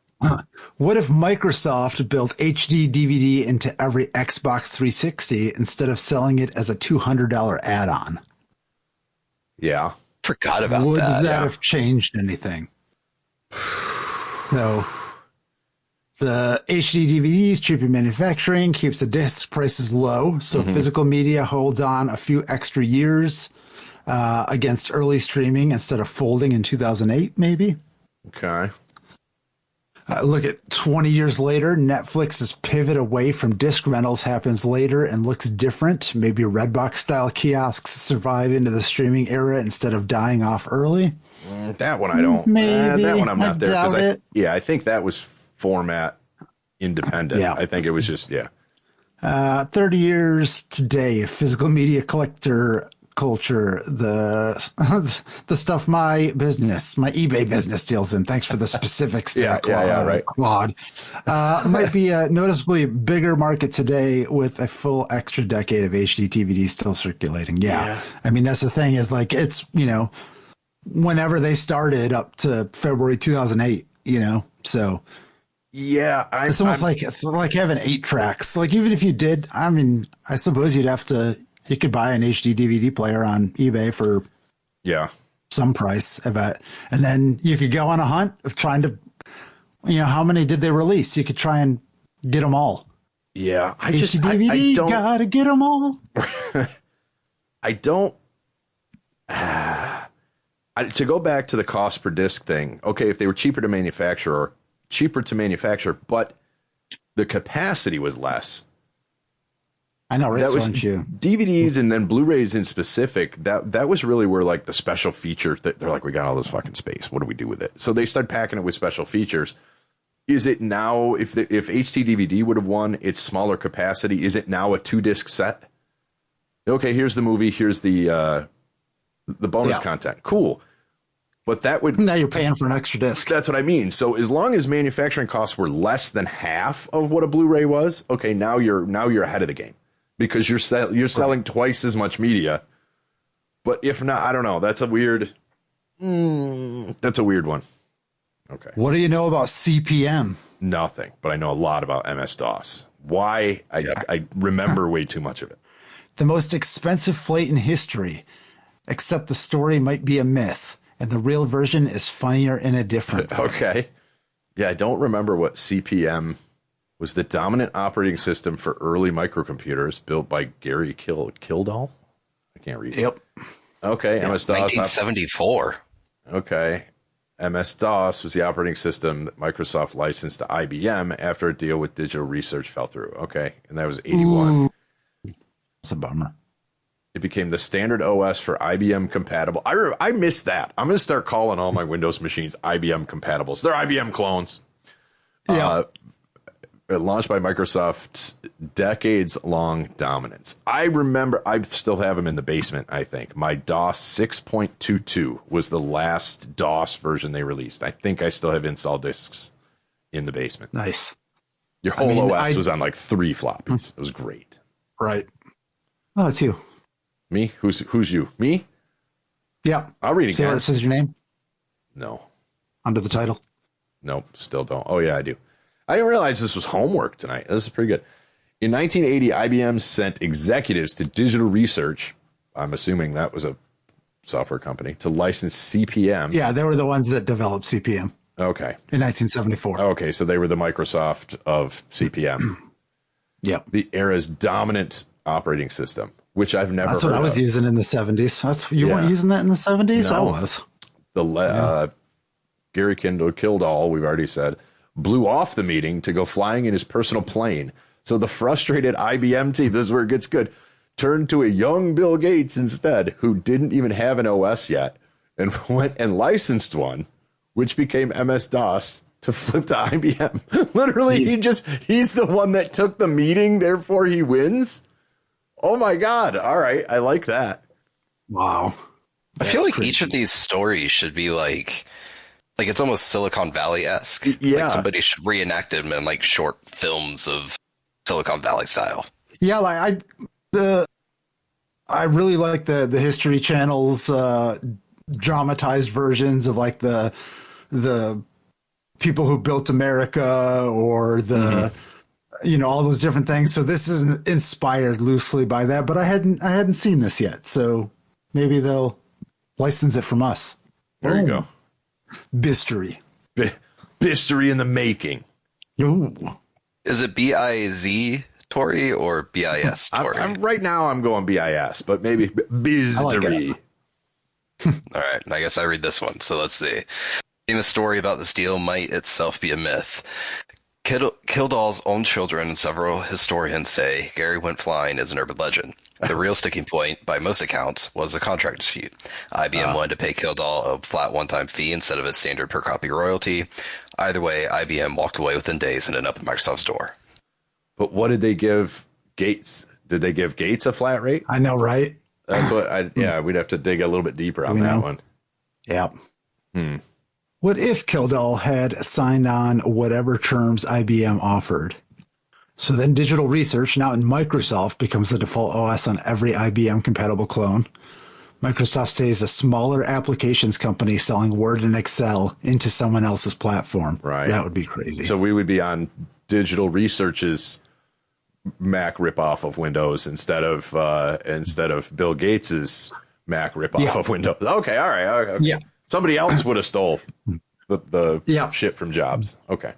What if Microsoft built HD DVD into every Xbox 360 instead of selling it as a $200 add-on? Yeah. Forgot about that. Would that have changed anything? So the HD DVDs, cheaper manufacturing, keeps the disc prices low. So physical media holds on a few extra years against early streaming instead of folding in 2008, maybe. Okay. Look at 20 years later, Netflix's pivot away from disc rentals happens later and looks different. Maybe Redbox style kiosks survive into the streaming era instead of dying off early. That one I don't. Maybe. That one I'm not there because I think that was format independent. Yeah. I think it was just 30 years today, physical media collector culture, the stuff my eBay business deals in. Thanks for the specifics there, right. Claude. Might be a noticeably bigger market today with a full extra decade of HD DVD still circulating. Yeah. I mean, that's the thing is like, it's, whenever they started up to February 2008, so. Yeah. It's like having 8 tracks. Like even if you did, I mean, I suppose you could buy an HD DVD player on eBay for some price, I bet. And then you could go on a hunt of trying to, how many did they release? You could try and get them all. Yeah. HD DVD, I don't, gotta get them all. I don't. To go back to the cost per disc thing, okay, if they were cheaper to manufacture, but the capacity was less. I know, right? That was DVDs and then Blu-rays in specific. That was really where like the special features that they're like, we got all this fucking space. What do we do with it? So they started packing it with special features. Is it now, if HD DVD would have won its smaller capacity, is it now a 2-disc set? Okay, here's the movie. Here's the bonus content. Cool. But that would, now you're paying for an extra disc. That's what I mean. So as long as manufacturing costs were less than half of what a Blu-ray was, okay, now you're ahead of the game. Because you're selling twice as much media, but if not, I don't know. That's a weird one. Okay. What do you know about CPM? Nothing, but I know a lot about MS-DOS. Why? I remember way too much of it. The most expensive flight in history, except the story might be a myth, and the real version is funnier in a different way. Okay. Yeah, I don't remember what CPM was. The dominant operating system for early microcomputers built by Gary Kildall. I can't read. Yep. Okay. MS-DOS. 1974. Okay. MS-DOS was the operating system that Microsoft licensed to IBM after a deal with Digital Research fell through. Okay. And that was 81. That's a bummer. It became the standard OS for IBM compatible. I missed that. I'm going to start calling all my Windows machines IBM compatibles. They're IBM clones. Yeah. Launched by Microsoft's decades-long dominance. I remember, I still have them in the basement, I think. My DOS 6.22 was the last DOS version they released. I think I still have install discs in the basement. Nice. Your whole OS was on like 3 floppies. It was great. Right. Oh, it's you. Me? Who's you? Me? Yeah. I'll read again. See where it says your name? No. Under the title? Nope, still don't. Oh, yeah, I do. I didn't realize this was homework tonight. This is pretty good. In 1980, IBM sent executives to Digital Research, I'm assuming that was a software company, to license CPM. Yeah, they were the ones that developed CPM. Okay. In 1974. Okay, so they were the Microsoft of CPM. Yep. The era's dominant operating system, which I've never That's what heard I was of. using in the 70s. You weren't using that in the 70s? No. I was. Gary Kildall, we've already said, blew off the meeting to go flying in his personal plane. So the frustrated IBM team, this is where it gets good, turned to a young Bill Gates instead, who didn't even have an OS yet, and went and licensed one, which became MS-DOS, to flip to IBM. Literally, he's the one that took the meeting, therefore he wins. Oh my God. All right. I like that. Wow. I feel like each of these stories should be like it's almost Silicon Valley-esque. Yeah. Like somebody should reenact them in like short films of Silicon Valley style. Yeah, I really like the History Channel's dramatized versions of like the people who built America or the all those different things. So this is inspired loosely by that, but I hadn't seen this yet. So maybe they'll license it from us. There you go. Bistory. Bistory in the making. Ooh. Is it BIZ Tory or BIS Tory? Right now I'm going BIS, but maybe Bistory. All right. I guess I read this one. So let's see. Famous story about this deal might itself be a myth. Kildall's own children and several historians say Gary went flying is an urban legend. The real sticking point, by most accounts, was a contract dispute. IBM wanted to pay Kildall a flat one-time fee instead of a standard per-copy royalty. Either way, IBM walked away within days and ended up at Microsoft's door. But what did they give Gates? Did they give Gates a flat rate? I know, right? That's what we'd have to dig a little bit deeper on that one. Yeah. What if Kildall had signed on whatever terms IBM offered? So then Digital Research, now in Microsoft, becomes the default OS on every IBM compatible clone. Microsoft stays a smaller applications company selling Word and Excel into someone else's platform. Right. That would be crazy. So we would be on Digital Research's Mac ripoff of Windows instead of Bill Gates's Mac ripoff of Windows. Okay, all right. Okay. Yeah. Somebody else would have stole the shit from Jobs. Okay.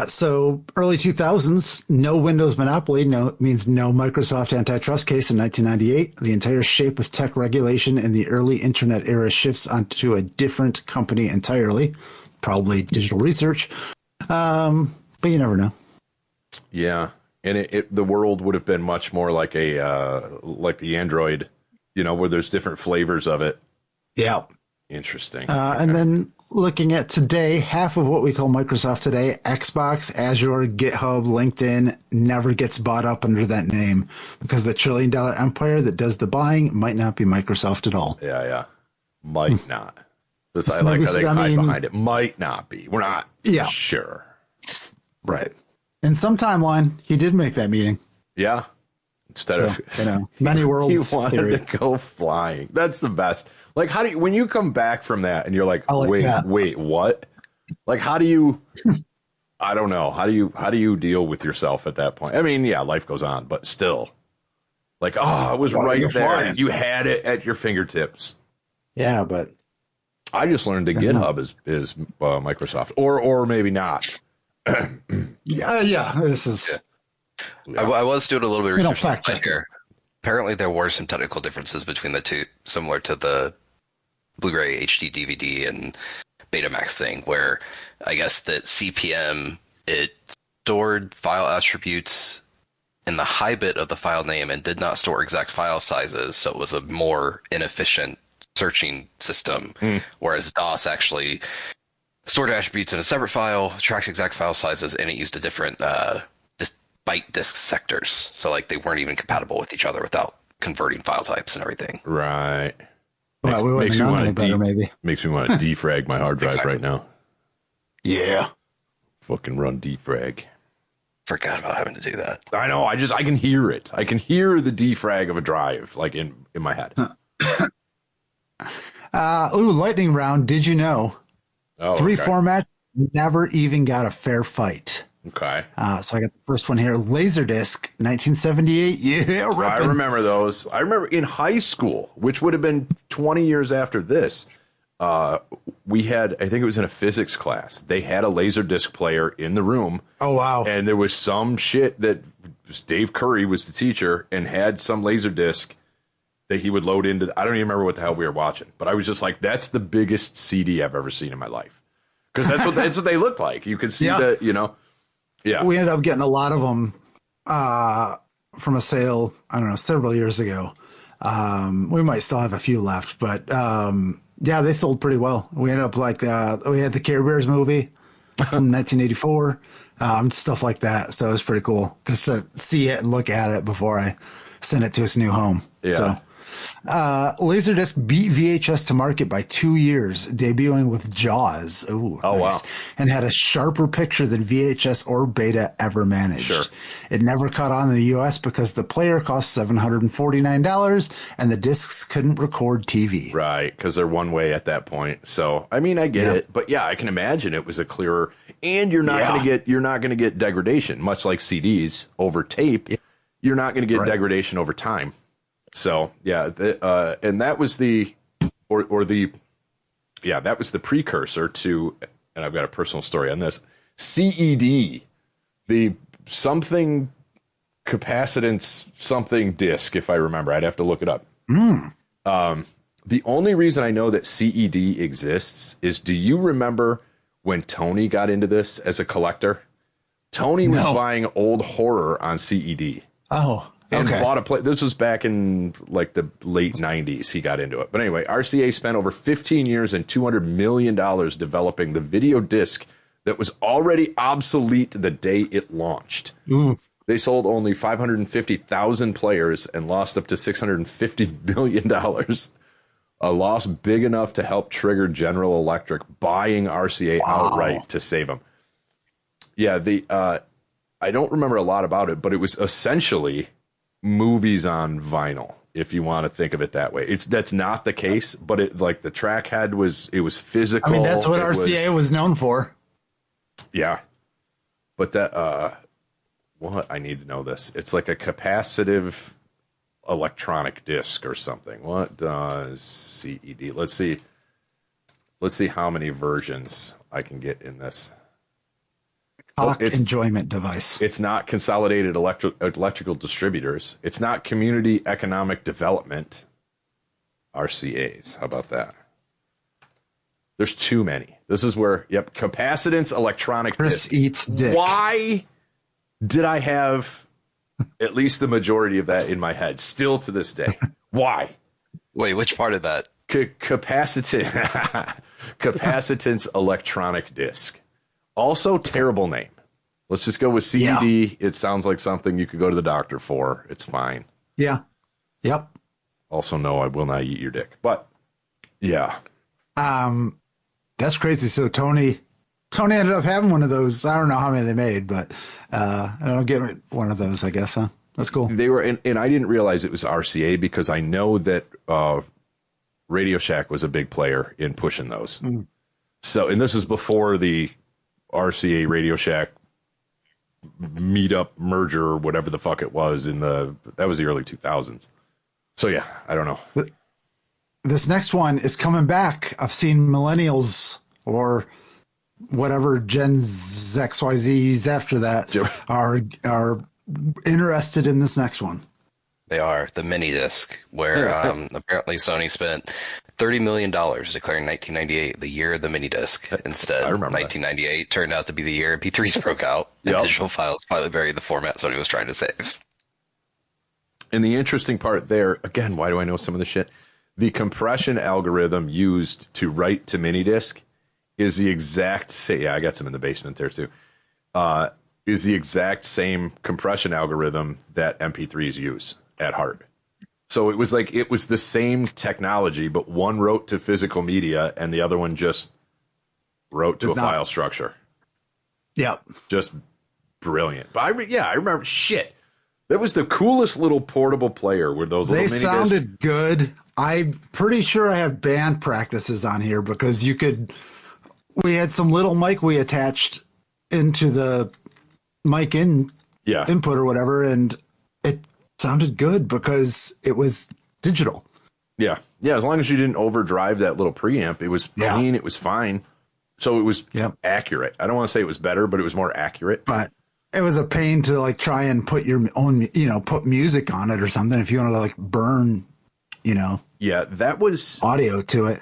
So early 2000s, no Windows monopoly means no Microsoft antitrust case in 1998. The entire shape of tech regulation in the early internet era shifts onto a different company entirely, probably Digital Research. But you never know. Yeah. And the world would have been much more like like the Android, where there's different flavors of it. Yeah. Interesting. And then looking at today, half of what we call Microsoft today, Xbox, Azure, GitHub, LinkedIn, never gets bought up under that name because the $1 trillion empire that does the buying might not be Microsoft at all. Yeah. Might not. I like how they hide behind it. Might not be. We're not sure. Right. In some timeline, he did make that meeting. Yeah. Instead of many worlds. He wanted to go flying. That's the best. Like, how do you, when you come back from that and you're like, wait, what? Like, how do you, I don't know. How do you deal with yourself at that point? I mean, yeah, life goes on, but still like, it was right there. Flying. You had it at your fingertips. Yeah. But I just learned that GitHub is Microsoft or maybe not. This is, I was doing a little bit of research here. Apparently, there were some technical differences between the two, similar to the Blu-ray HD DVD and Betamax thing, where I guess that CPM, it stored file attributes in the high bit of the file name and did not store exact file sizes, so it was a more inefficient searching system, whereas DOS actually stored attributes in a separate file, tracked exact file sizes, and it used a different byte disk sectors, so like they weren't even compatible with each other without converting file types and everything. Right. Well, we wouldn't have known any better, maybe. Makes me want to defrag my hard drive right now. Yeah. Fucking run defrag. Forgot about having to do that. I know. I can hear it. I can hear the defrag of a drive like in my head. Lightning round. Did you know? Three format never even got a fair fight. Okay. So I got the first one here. Laserdisc, 1978. Yeah, ripping. I remember those. I remember in high school, which would have been 20 years after this. We had, I think it was in a physics class. They had a Laserdisc player in the room. Oh, wow. And there was some shit that Dave Curry was the teacher and had some Laserdisc that he would load into. I don't even remember what the hell we were watching, but I was just like, that's the biggest CD I've ever seen in my life. Because that's what they looked like. You could see that, Yeah, we ended up getting a lot of them from a sale, I don't know, several years ago. We might still have a few left, but they sold pretty well. We ended up we had the Care Bears movie from 1984, stuff like that. So it was pretty cool just to see it and look at it before I sent it to its new home. Yeah. So Laserdisc beat VHS to market by 2 years, debuting with Jaws. Ooh, nice. Wow. And had a sharper picture than VHS or Beta ever managed. Sure. It never caught on in the U.S. because the player cost $749 and the discs couldn't record TV. Right, because they're one way at that point. So, I mean, I get it, but yeah, I can imagine it was a clearer. And you're not going to get degradation, much like CDs over tape. Yeah. You're not going to get degradation over time. So and that was that was the precursor to, and I've got a personal story on this, CED, the something capacitance something disc, if I remember. I'd have to look it up. The only reason I know that CED exists is, do you remember when Tony got into this as a collector? Tony was buying old horror on CED. Oh, and okay. bought a play. This was back in like the late 90s. He got into it. But anyway, RCA spent over 15 years and $200 million developing the video disc that was already obsolete the day it launched. Ooh. They sold only 550,000 players and lost up to $650 million. A loss big enough to help trigger General Electric buying RCA outright to save them. Yeah, I don't remember a lot about it, but it was essentially movies on vinyl, if you want to think of it that way. That's not the case, but it, like, the track head was physical. I mean, that's what RCA was known for. Yeah. But that what, I need to know this. It's like a capacitive electronic disc or something. What does CED? Let's see how many versions I can get in this. Enjoyment device. It's not Consolidated Electrical Distributors. It's not Community Economic Development. RCAs. How about that? There's too many. This is where, capacitance electronic Chris disc. eats dick. Why did I have at least the majority of that in my head still to this day? Why? Wait, which part of that? Capacitance electronic disc. Also, terrible name. Let's just go with CED. Yeah. It sounds like something you could go to the doctor for. It's fine. Yeah. Yep. Also, no, I will not eat your dick. But, yeah. That's crazy. So Tony ended up having one of those. I don't know how many they made, but I don't get one of those, I guess, huh? That's cool. They were, and I didn't realize it was RCA because I know that Radio Shack was a big player in pushing those. Mm. So, and this is before the RCA Radio Shack meetup merger or whatever the fuck it was that was the early 2000s. So yeah, I don't know. This next one is coming back. I've seen millennials or whatever Gen Z, XYZs after that are interested in this next one. They are the mini disc, where apparently Sony spent $30 million declaring 1998 the year of the mini disc. Instead, 1998 turned out to be the year MP3s broke out and digital files finally buried the format Sony was trying to save. And the interesting part there, again, why do I know some of the shit? The compression algorithm used to write to mini disc is the exact same. Yeah, I got some in the basement there too. Is the exact same compression algorithm that MP3s use at heart. So it was the same technology, but one wrote to physical media and the other one just wrote to a file structure. Yep. Just brilliant. But I remember shit. That was the coolest little portable player with those little mini discs. They sounded good. I'm pretty sure I have band practices on here because we had some little mic we attached into the mic input or whatever, and it sounded good because it was digital. Yeah. Yeah, as long as you didn't overdrive that little preamp, it was clean, it was fine. So it was accurate. I don't want to say it was better, but it was more accurate. But it was a pain to like try and put your own, put music on it or something if you want to like burn, Yeah, that was audio to it.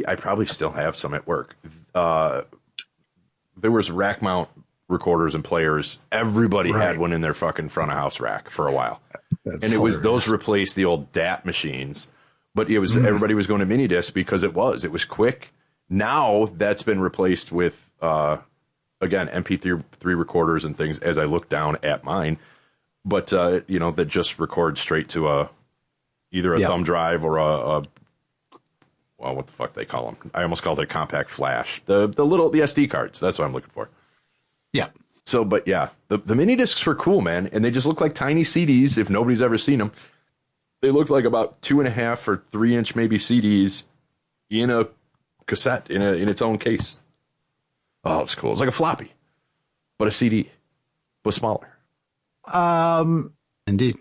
I probably still have some at work. There was rack mount recorders and players. Everybody had one in their fucking front of house rack for a while. It was those replaced the old DAT machines, but it was everybody was going to mini disc because it was quick. Now that's been replaced with again MP3 recorders and things as I look down at mine, but that just record straight to either a thumb drive or a what the fuck they call them. I almost called it a compact flash. The SD cards. That's what I'm looking for. Yeah. So, but yeah, the mini discs were cool, man. And they just look like tiny CDs. If nobody's ever seen them, they look like about 2.5 or 3 inch, maybe CDs in a cassette in its own case. Oh, it's cool. It's like a floppy, but a CD was smaller. Indeed.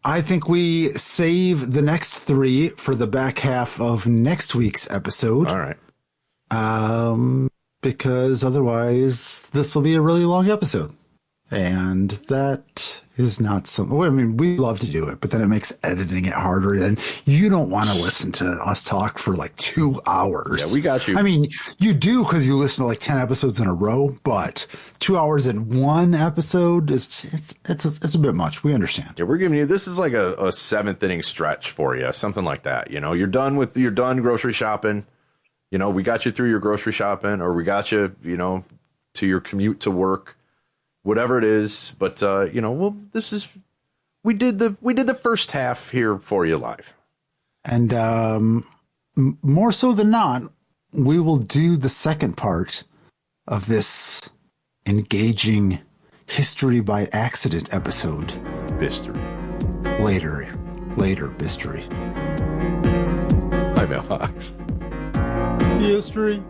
I think we save the next 3 for the back half of next week's episode. All right. Because otherwise this will be a really long episode. And that is not some. Well, I mean, we love to do it, but then it makes editing it harder. And you don't want to listen to us talk for like 2 hours. Yeah, we got you. I mean, you do because you listen to like 10 episodes in a row, but 2 hours in one episode is it's a bit much. We understand. Yeah, we're giving you, this is like a seventh inning stretch for you, something like that. You know, you're done grocery shopping. You know, we got you through your grocery shopping, or we got you, you know, to your commute to work. Whatever it is, but you know, well, we did the first half here for you live, and more so than not, we will do the second part of this engaging history by accident episode. Bistory. Later, Bistory. Hi, Mailbox. History.